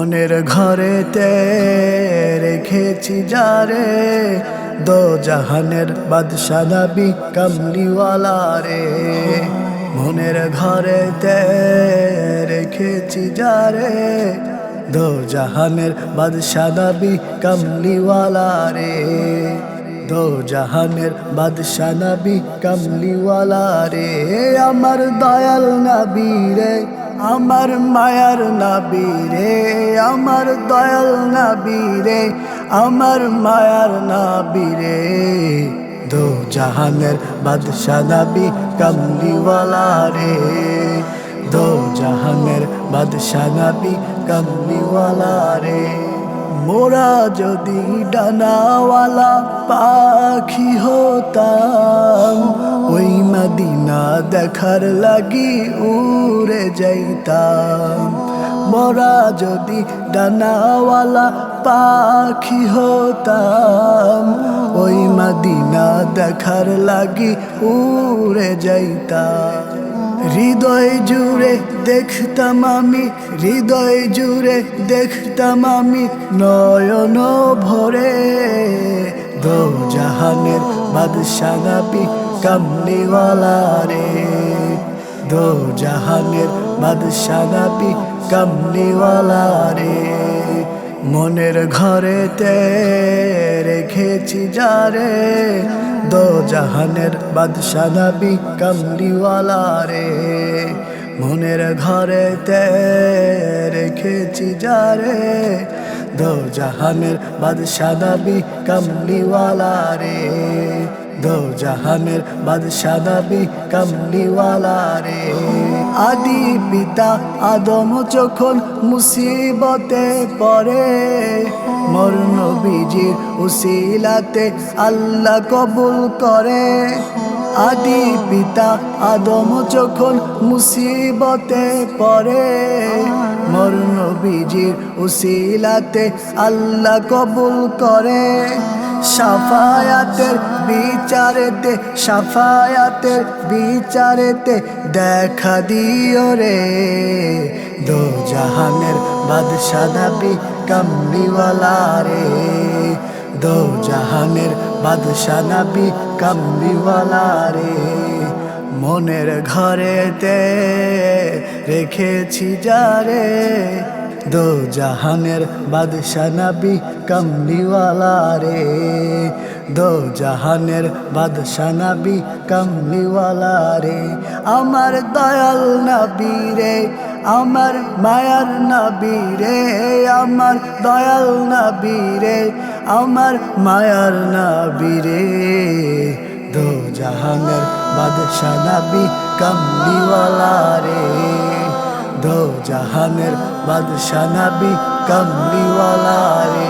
মনের ঘরেতে রেখেছি যারে, দো জাহানের বাদশা নবী কামলিওয়ালা রে। মনের ঘরেতে রেখেছি যারে, দো জাহানের বাদশা নবী কামলিওয়ালা রে। দো জাহানের বাদশা নবী কামলিওয়ালা রে। আমার দয়াল নবী রে, আমার মায়ার নবী রে, আমার দয়াল নবী রে, আমার মায়ার নবী রে। দো জাহানের বাদশা নবী কামলিওয়ালা রে। দো জাহানের বাদশা নবী কামলিওয়ালা রে। মোরা যদি ডানাওয়ালা পাখি হতাম, ওই মদিনা দেখার লাগি উড়ে যাইতাম। মোরা যদি ডানাওয়ালা পাখি হতাম, ওই মদিনা দেখার লাগি উড়ে যাইতাম। হৃদয় জুড়ে দেখতাম আমি, হৃদয় জুড়ে দেখতাম আমি নয়ন ভরে। দো জাহানের বাদশা নবী কামলিওয়ালা রে। দো জাহানের বাদশা নবী কামলিওয়ালা রে। মনের ঘরেতে রেখেছি যারে, দো জাহানের বাদশা নবী কামলিওয়ালা রে। মনের ঘরেতে রেখেছি যারে, দো জাহানের বাদশা নবী কামলিওয়ালা রে। দো জাহানের বাদশা নবী কামলিওয়ালা রে। আদি পিতা আদম যখন মুসিবতে পড়ে, মোর নবীজির উসিলাতে আল্লাহ কবুল করে। আদি পিতা আদম যখন মুসিবতে পড়ে, মোর নবীজির উসিলাতে আল্লাহ কবুল করে। সাফায়াতের বিচারেতে, সাফায়াতের বিচারেতে দেখা দিও রে। দো জাহানের বাদশা নবী কামলিওয়ালা রে। দো জাহানের বাদশা নবী কামলিওয়ালা রে। মনের ঘরেতে রেখেছি যারে, দো জাহানের বাদশা নবী কামলিওয়ালা রে। দো জাহানের বাদশা নবী কামলিওয়ালা রে। আমার দয়াল নবী রে, আমার মায়ার নবী রে, আমার দয়াল নবী রে, আমার মায়ার নবী রে। দো জাহানের বাদশা নবী কামলিওয়ালা রে। দো জাহানের বাদশা নবী কামলিওয়ালা রে।